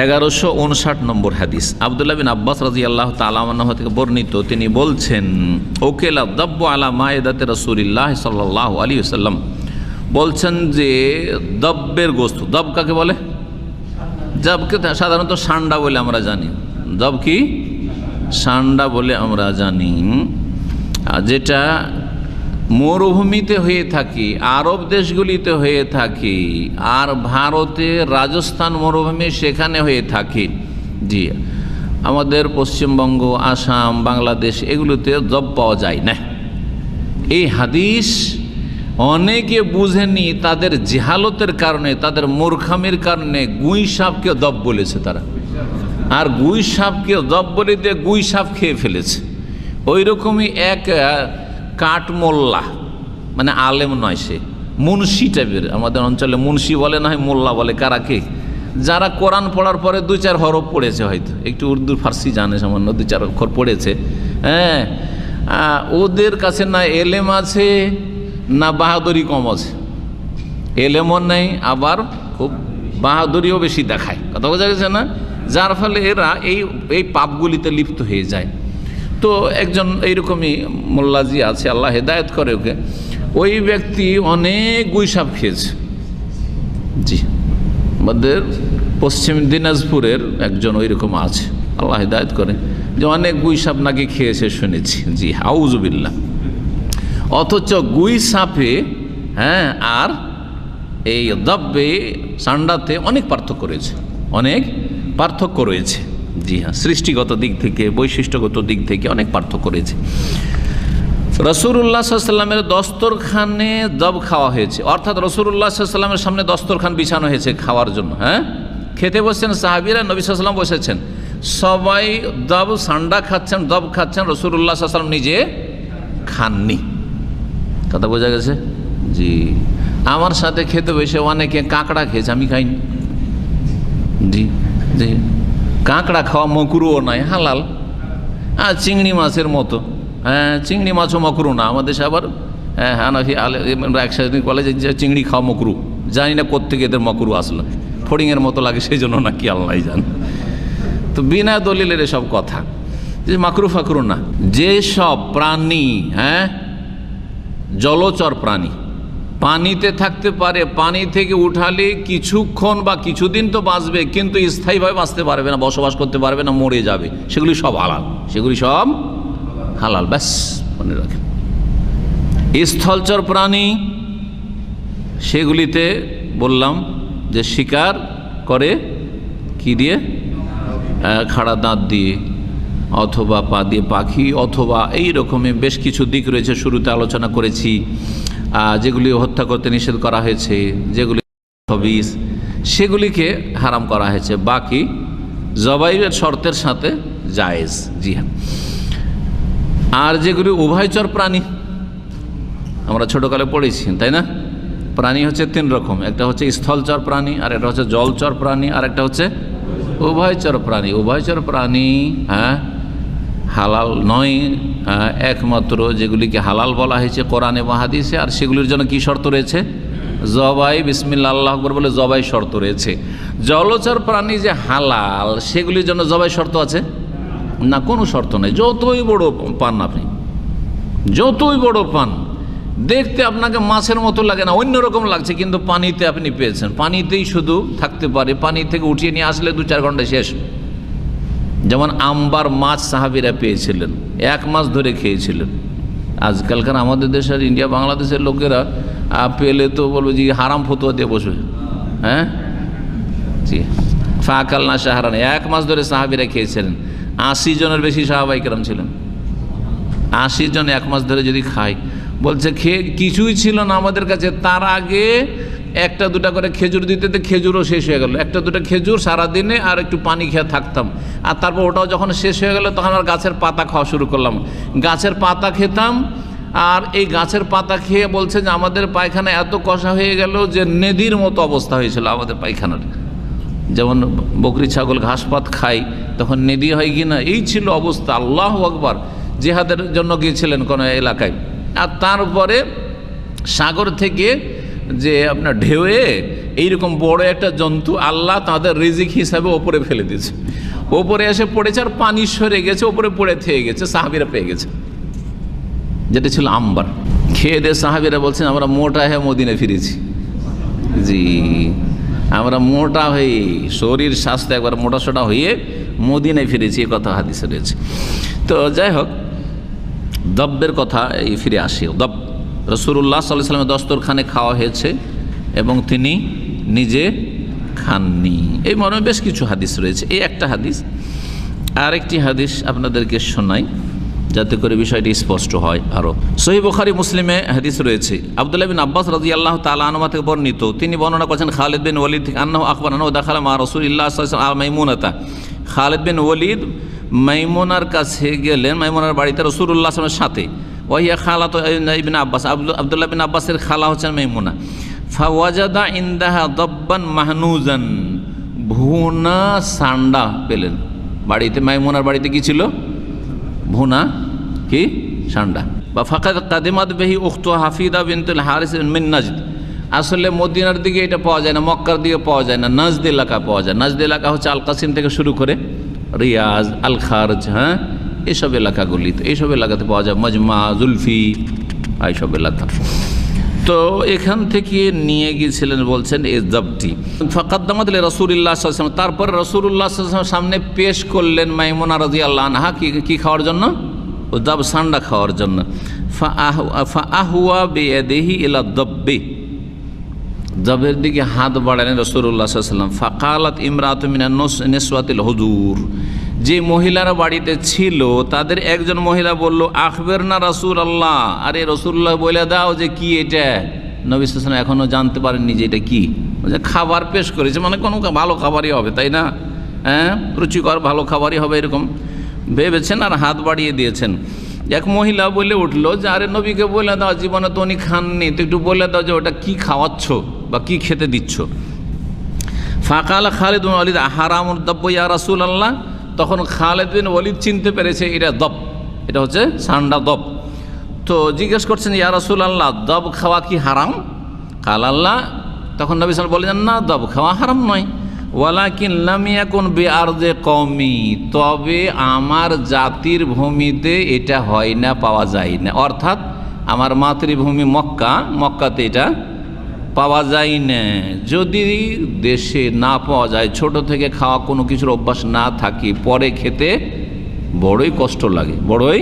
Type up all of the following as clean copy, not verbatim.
1159 নম্বর হাদিস। আব্দুল্লাহ বিন আব্বাস রাদিয়াল্লাহু তাআলা আনহু থেকে বর্ণিত, তিনি বলছেন, ওকেলা দাব্বু আলা মায়েদাতে রাসূলিল্লাহ সাল্লাল্লাহু আলাইহি ওয়াসাল্লাম, বলছেন যে দব্বের গোস্ত, দব কাকে বলে? দবকে সাধারণত সান্ডা বলে আমরা জানি। দব কি? সান্ডা বলে আমরা জানি। যেটা মরুভূমিতে হয়ে থাকে, আরব দেশগুলিতে হয়ে থাকে, আর ভারতে রাজস্থান মরুভূমি সেখানে হয়ে থাকে। জি, আমাদের পশ্চিমবঙ্গ, আসাম, বাংলাদেশ এগুলোতে দব পাওয়া যায় না। এই হাদিস অনেকে বুঝেনি, তাদের জেহালতের কারণে, তাদের মূর্খামির কারণে গুই সাপকে দব বলেছে তারা, আর গুই সাপকে দব বলে দিয়ে গুই সাপ খেয়ে ফেলেছে। ওই রকমই এক কাঠমোল্লা, মানে আলেম নয়, সে মুন্সি টাইপের, আমাদের অঞ্চলে মুন্সি বলে না হয় মোল্লা বলে, কারাকে যারা কোরআন পড়ার পরে 2-4 হরফ পড়েছে, হয়তো একটু উর্দু ফার্সি জানে, সামান্য 2-4 অক্ষর পড়েছে, হ্যাঁ, ওদের কাছে না এলেম আছে না বাহাদুরি কম আছে। এলেমও নেই, আবার খুব বাহাদুরিও বেশি দেখায়, কথা বোঝা গেছে না? যার ফলে এরা এই পাপগুলিতে লিপ্ত হয়ে যায়। তো একজন এইরকমই মোল্লাজি আছে, আল্লাহ হেদায়েত করে ওকে, ওই ব্যক্তি অনেক গুই সাপ খেয়েছে। জি, আমাদের পশ্চিম দিনাজপুরের একজন ওইরকম আছে, আল্লাহ হেদায়েত করে, যে অনেক গুই সাপ নাকি খেয়েছে শুনেছি। জি, আউযুবিল্লাহ। অথচ গুই সাপে, হ্যাঁ, আর এই দব্বে, সান্ডাতে অনেক পার্থক্য রয়েছে, অনেক পার্থক্য রয়েছে। জি হ্যাঁ, সৃষ্টিগত দিক থেকে, বৈশিষ্ট্যগত দিক থেকে অনেক পার্থক্য রয়েছে। রাসূলুল্লাহ সাল্লাল্লাহু আলাইহি ওয়াসাল্লামের দস্তরখানে দব খাওয়া হয়েছে, অর্থাৎ রাসূলুল্লাহ সাল্লাল্লাহু আলাইহি ওয়াসাল্লামের সামনে দস্তরখান বিছানো হয়েছে খাওয়ার জন্য। হ্যাঁ, খেতে বসছেন সাহাবীরা, নবী সাল্লাল্লাহু আলাইহি ওয়াসাল্লাম বসেছেন, সবাই দব সান্ডা খাচ্ছেন, দব খাচ্ছেন, রাসূলুল্লাহ সাল্লাল্লাহু আলাইহি ওয়াসাল্লাম নিজে খাননি। কথা বোঝা গেছে? জি, আমার সাথে খেতে বসে অনেকে কাঁকড়া খেয়েছে, আমি খাইনি। জি জি, কাঁকড়া খাওয়া মকরুও নয়, হালাল। আর চিংড়ি মাছের মতো, হ্যাঁ, চিংড়ি মাছও মকরু না। আমাদের দেশে আবার হানাফি একসাথে বলে যে চিংড়ি খাওয়া মকরু। জানি না কোত্থেকে এদের মকরু আসলো, ফড়িংয়ের মতো লাগে সেই জন্য নাকি, আল্লাহ জানে। তো বিনা দলিলের এসব কথা, যে মাকরু ফাকরু না। যেসব প্রাণী, হ্যাঁ, জলচর প্রাণী, পানিতে থাকতে পারে, পানি থেকে উঠালে কিছুক্ষণ বা কিছুদিন তো বাঁচবে, কিন্তু স্থায়ীভাবে বাঁচতে পারবে না, বসবাস করতে পারবে না, মরে যাবে, সেগুলি সব হালাল, সেগুলি সব হালাল। ব্যাস মনে রাখেন। স্থলচর প্রাণী, সেগুলিতে বললাম যে শিকার করে কি দিয়ে? খাড়া দাঁত দিয়ে, অথবা পা দিয়ে পাখি, অথবা এই রকমের বেশ কিছু দিক রয়েছে, শুরুতে আলোচনা করেছি, যেগুলি হত্যা করতে নিষেধ করা হয়েছে, যেগুলি খবিস, সেগুলিকে হারাম করা হয়েছে। বাকি জবাইয়ের শর্তের সাথে জায়েজ। জি হ্যাঁ। আর যেগুলি উভয়চর প্রাণী, আমরা ছোটোকালে পড়েছি, তাই না? প্রাণী হচ্ছে 3 রকম, একটা হচ্ছে স্থলচর প্রাণী, আর একটা হচ্ছে জলচর প্রাণী, আর একটা হচ্ছে উভয়চর প্রাণী। উভয়চর প্রাণী, হ্যাঁ, হালাল নয়, একমাত্র যেগুলিকে হালাল বলা হয়েছে কোরআনে বা হাদিসে, আর সেগুলির জন্য কি শর্ত রয়েছে? জবাই, বিসমিল্লাহ আল্লাহু আকবার বলে জবাই শর্ত রয়েছে। জলচর প্রাণী যে হালাল, সেগুলির জন্য জবাই শর্ত আছে না? কোনো শর্ত নেই। যতই বড় পান আপনি, যতই বড় পান, দেখতে আপনাকে মাছের মতো লাগে না, অন্যরকম লাগছে, কিন্তু পানিতে আপনি পেয়েছেন, পানিতেই শুধু থাকতে পারে, পানি থেকে উঠিয়ে নিয়ে আসলে 2-4 ঘন্টা শেষ। যেমন আমবার মাছ সাহাবীরা পেয়েছিলেন, 1 মাস ধরে খেয়েছিলেন। আজকালকার আমাদের দেশের, ইন্ডিয়া বাংলাদেশের লোকেরা পেলে তো বলবে যে হারাম ফতোয়া দিয়ে বসবে। হ্যাঁ, জি, ফাকাল না শাহরান, 1 মাস ধরে সাহাবীরা খেয়েছিলেন। 80 জনের বেশি সাহাবায়ে কেরাম ছিলেন। 80 জন 1 মাস ধরে যদি খায়, বলছে খেয়ে কিছুই ছিল না আমাদের কাছে, তার আগে 1-2টা করে খেজুর দিতে, খেজুরও শেষ হয়ে গেল। 1-2টা খেজুর সারাদিনে, আর একটু পানি খেয়ে থাকতাম, আর তারপর ওটাও যখন শেষ হয়ে গেল, তখন আর গাছের পাতা খাওয়া শুরু করলাম। গাছের পাতা খেতাম, আর এই গাছের পাতা খেয়ে বলছে যে আমাদের পায়খানা এত কষা হয়ে গেল যে নেদির মতো অবস্থা হয়েছিল আমাদের পায়খানার। যেমন বকরি ছাগল ঘাস পাত খাই, তখন নেদি হয় কি না, এই ছিল অবস্থা। আল্লাহু আকবার। জিহাদের জন্য গিয়েছিলেন কোনো এলাকায়, আর তারপরে সাগর থেকে যে আপনার ঢেউয়ে এইরকম বড় একটা জন্তু আল্লাহ তাদের রিজিক হিসাবে ওপরে ফেলে দিয়েছে, ওপরে এসে পড়েছে আর পানি সরে গেছে, ওপরে পড়ে থেকে গেছে, সাহাবিরা পেয়ে গেছে। যেটা ছিল আম্বার। খেয়ে দিয়ে সাহাবিরা বলছেন আমরা মোটা হয়ে মদিনায় ফিরেছি। জি, আমরা মোটা হয়ে শরীর স্বাস্থ্য একবার মোটাসোটা হয়ে মদিনায় ফিরেছি, এ কথা হাদিসে রয়েছে। তো যাই হোক, দব্বের কথা এই ফিরে আসি। দব রাসূলুল্লাহ সাল্লাল্লাহু আলাইহি ওয়াসাল্লামের দস্তরখানে খাওয়া হয়েছে এবং তিনি নিজে খাননি, এই মর্মে বেশ কিছু হাদিস রয়েছে। এই একটা হাদিস, আর একটি হাদিস আপনাদেরকে শোনাই যাতে করে বিষয়টি স্পষ্ট হয়। আরও সহিহ বুখারী মুসলিমে হাদিস রয়েছে, আব্দুল্লাহ বিন আব্বাস রাদিয়াল্লাহু তাআলা আনহু থেকে বর্ণিত, তিনি বর্ণনা করেছেন খালিদ বিন ওয়ালিদ থেকে আন্নাহু আখবারাহু দাখালা মা রাসূলিল্লাহ সাল্লাল্লাহু আলাইহি ওয়াসাল্লাম মাইমুনাতা। খালিদ বিন ওয়ালিদ মাইমুনার কাছে গেলেন, মাইমুনার বাড়িতে রাসূলুল্লাহ সাল্লাল্লাহু আলাইহি ওয়াসাল্লামের সাথে। ওয়াহিয়া খালাতু ইবনে আব্বাস, আব্দুল্লাহ বিন আব্বাসের খালা হচ্ছেন মাইমুনা। ফাওয়াজাদা ইনদাহা দাব্বান মাহনুজান, ভুনা সান্ডা পেলেন বাড়িতে। মাইমুনার বাড়িতে কি ছিল? ভুনা কি সান্ডা। বা ফাকাদ কাদিমাত বিহি উখতু হাফিদা বিনতুল হারিস মিন নাজদ। আসলে মদিনার দিকে এটা পাওয়া যায় না, মক্কার দিকে পাওয়া যায় না, নাজদ এলাকা পাওয়া যায়। নাজদ এলাকা হচ্ছে আল কাসিম থেকে শুরু করে রিয়াজ, আল খারজ, হ্যাঁ, এইসব এলাকাগুলিতে, এইসব এলাকাতে পাওয়া যায়। মজমা, জুলফি, এইসব এলাকা। তো এখান থেকে নিয়ে গিয়েছিলেন বলছেন এই দাবটি। ফাকাদ্দামাত লি রাসূলিল্লাহ সাল্লাল্লাহু আলাইহি ওয়াসাল্লাম, তারপরে রাসূলুল্লাহ সাল্লাল্লাহু আলাইহি ওয়াসাল্লাম সামনে পেশ করলেন মাইমুনা রাদিয়াল্লাহু আনহা কি খাওয়ার জন্য? ও দাব সান্ডা খাওয়ার জন্য। ফাআহুয়া বিয়াদিহি ইলা দাব্বি, দাবের দিকে হাত বাড়ালেন রাসূলুল্লাহ সাল্লাল্লাহু আলাইহি ওয়াসাল্লাম। ফাকালাত ইমরাতুম মিনান নিসওয়াতিল হুজুর, যে মহিলারা বাড়িতে ছিল তাদের একজন মহিলা বলল, আখবেরনা রাসূলুল্লাহ, আরে রাসূলুল্লাহ বলে দাও যে কি এটা। নবী সাল্লাল্লাহু আলাইহি ওয়াসাল্লাম এখনও জানতে পারেননি যে এটা কি, যে খাবার পেশ করেছে, মানে কোনো ভালো খাবারই হবে, তাই না? হ্যাঁ, রুচিকর ভালো খাবারই হবে এরকম ভেবেছেন আর হাত বাড়িয়ে দিয়েছেন। এক মহিলা বলে উঠলো যে আরে নবীকে বলে দাও, জীবনে তো উনি খাননি, তো একটু বলে দাও যে ওটা কি খাওয়াচ্ছ বা কি খেতে দিচ্ছ। ফাকাল খালিদ বিন ওয়ালিদ হারামুদ দাব্বু ইয়া রাসূলুল্লাহ, তখন খালিদ বিন ওয়ালিদ চিনতে পেরেছে এটা দব, এটা হচ্ছে সান্ডা দব। তো জিজ্ঞেস করছেন ইয়া রাসূলুল্লাহ, দব খাওয়া কি হারাম? কাল আল্লাহ, তখন নবী সাল্লাল্লাহু আলাইহি ওয়াসাল্লাম বললেন না, দব খাওয়া হারাম নয়। ওয়ালাকিন লাম ইয়াকুন বিআরদে কওমি, তবে আমার জাতির ভূমিতে এটা হয় না, পাওয়া যায় না। অর্থাৎ আমার মাতৃভূমি মক্কা, মক্কাতে এটা পাওয়া যায় না। যদি দেশে না পাওয়া যায়, ছোট থেকে খাওয়া কোনো কিছুর অভ্যাস না থাকে, পরে খেতে বড়ই কষ্ট লাগে, বড়ই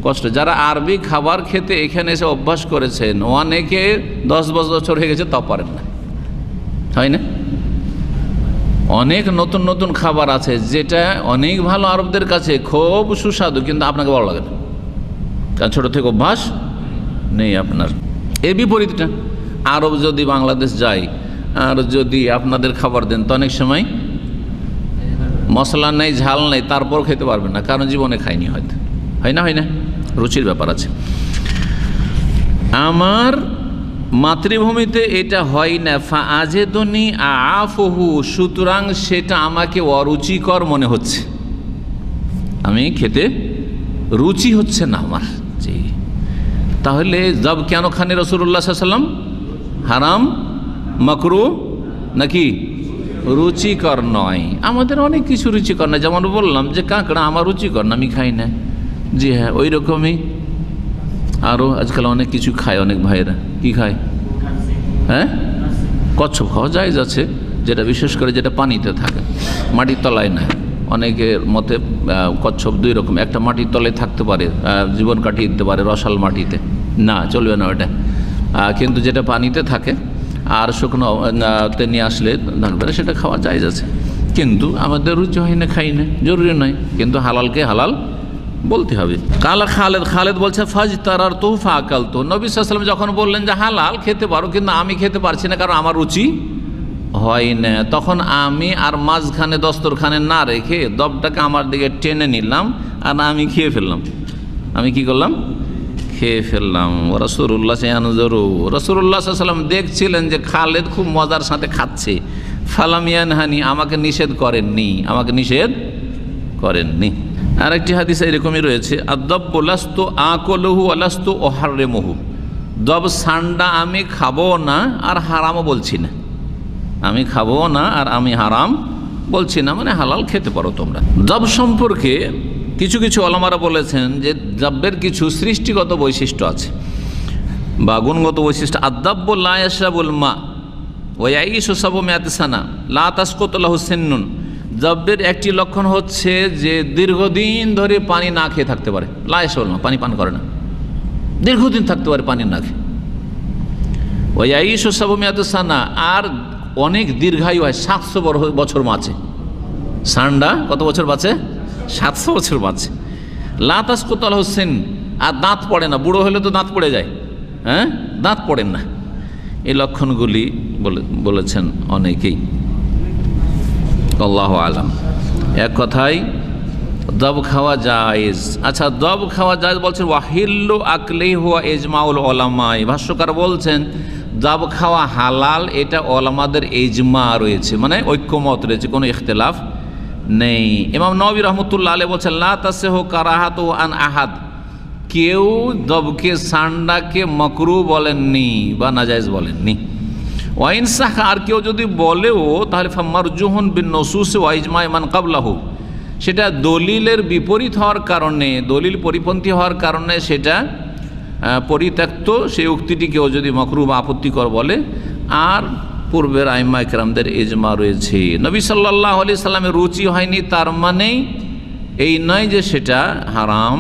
কষ্ট। যারা আরবি খাবার খেতে এখানে এসে অভ্যাস করেছেন, অনেকে 10 বছর হয়ে গেছে তাও পারেন না, হয় না? অনেক নতুন নতুন খাবার আছে যেটা অনেক ভালো আরবদের কাছে, খুব সুস্বাদু, কিন্তু আপনাকে ভালো লাগে না, কারণ ছোটো থেকে অভ্যাস নেই আপনার। এর বিপরীতটা, আরব যদি বাংলাদেশ যায় আর যদি আপনাদের খাবার দেন, তো অনেক সময় মশলা নেই, ঝাল নেই, তারপর খেতে পারবেন না, কারণ জীবনে খাইনি হয়তো, হয় না? হয় না? রুচির ব্যাপার আছে। আমার মাতৃভূমিতে এটা হয় না। ফা আজেদনি আফহু, সুতরাং সেটা আমাকে অরুচিকর মনে হচ্ছে, আমি খেতে রুচি হচ্ছে না আমার। জি, তাহলে জব কেন খানে রাসূলুল্লাহ সাল্লাল্লাহু আলাইহি ওয়াসাল্লাম? হারাম, মাকরু নাকি রুচিকর নয়? আমাদের অনেক কিছু রুচিকর না, যেমন বললাম যে কাঁকড়া আমার রুচিকর না, আমি খাই না। জি হ্যাঁ, ওই রকমই আরও আজকাল অনেক কিছু খায় অনেক ভাইয়েরা। কি খায়? হ্যাঁ, কচ্ছপ খাওয়া যায় যাচ্ছে, যেটা বিশেষ করে যেটা পানিতে থাকে, মাটির তলায় না। অনেকের মতে কচ্ছপ দুই রকম, একটা মাটির তলায় থাকতে পারে, জীবন কাটিয়ে দিতে পারে, রসাল মাটিতে না, চলবে না ওটা। কিন্তু যেটা পানিতে থাকে আর শুকনোতে নিয়ে আসলে থাকবে না, সেটা খাওয়া যায় যাচ্ছে। কিন্তু আমাদের রুচি হয় না, খাই না, জরুরি নয়, কিন্তু হালালকে হালাল বলতে হবে। কালা খালেদ বলছে ফাজ তারার তো ফাকাল তো, নবী সাল্লাল্লাহু আলাইহি ওয়াসাল্লাম যখন বললেন যে হালাল খেতে পারো, কিন্তু আমি খেতে পারছি না কারণ আমার রুচি হয় না, তখন আমি আর মাঝখানে দস্তরখানে না রেখে দবটাকে আমার দিকে টেনে নিলাম আর আমি খেয়ে ফেললাম। আমি কি করলাম? খেয়ে ফেললাম। রাসূলুল্লাহ রাসূলুল্লাহ সাল্লাল্লাহু আলাইহি ওয়াসাল্লাম দেখছিলেন যে খালেদ খুব মজার সাথে খাচ্ছে। ফালাম ইয়ানহানি, আমাকে নিষেধ করেননি, আমাকে নিষেধ করেননি। আর একটি হাদিস এরকমই রয়েছে, আদ-দাব্বু লাস্তু আকুলুহু ওয়া লাস্তু উহাররিমুহু, দব সান্ডা আমি খাবো না আর হারামও বলছি না, আমি খাবো না আর আমি হারাম বলছি না, মানে হালাল খেতে পারো তোমরা। দব সম্পর্কে কিছু কিছু ওলামারা বলেছেন যে দব্বের কিছু সৃষ্টিগত বৈশিষ্ট্য আছে বা গুণগত বৈশিষ্ট্য। আদাব্য লা ইয়াশরাবুল মা ওয়া ইয়াইশু সাবমিয়াতি সানা লা তাসকুতু লাহু সিন্নুন। দব্বের একটি লক্ষণ হচ্ছে যে দীর্ঘদিন ধরে পানি না খেয়ে থাকতে পারে। লা ইয়াশরাবুল মা, পানি পান করে না, দীর্ঘদিন থাকতে পারে পানি না খেয়ে। ওয়া ইয়াইশু সাবমিয়াতি সানা, আর অনেক দীর্ঘায়ু হয়, 700 বছর বাঁচে। সান্ডা কত বছর বাঁচে? 700 বছর বাঁচে। লা তাসকুতু লাহু সিন, আর দাঁত পড়ে না, বুড়ো হলে তো দাঁত পড়ে যায়, হ্যাঁ, দাঁত পড়েন না। এই লক্ষণগুলি বলেছেন অনেকেই, আল্লাহু আলাম। এক কথায় দব খাওয়া জায়েজ। আচ্ছা, দব খাওয়া জায়েজ বলছেন ওয়াহিল্লু আকলিহি হুয়া ইজমাউল উলামা। ভাষ্যকার বলছেন দব খাওয়া হালাল, এটা ওলামাদের ইজমা রয়েছে, মানে ঐক্যমত রয়েছে, কোনো ইখতিলাফ নেই। ইমাম নবী রহমতুল্লাহ আলাইহি বলছেন লা তাসিহু কারাহাতু আন আহাদ, কেউ দবকে সান্ডাকে মাকরু বলেননি বা নাজায়েজ বলেননি। ওয়াইন সাহ, আর কেউ যদি বলেও তাহলে ফামারজুহুন বিন নসুস ওয়া ইজমা মান ক্বাবলাহু, সেটা দলিলের বিপরীত হওয়ার কারণে, দলিল পরিপন্থী হওয়ার কারণে সেটা পরিত্যক্ত। সেই উক্তিটি কেউ যদি মাকরু বা আপত্তিকর বলে, আর পূর্বের আইম্মা ইকরামদের ইজমা রয়েছে। নবী সাল্লাল্লাহু আলাইহি সাল্লামের রুচি হয়নি তার মানে এই নয় যে সেটা হারাম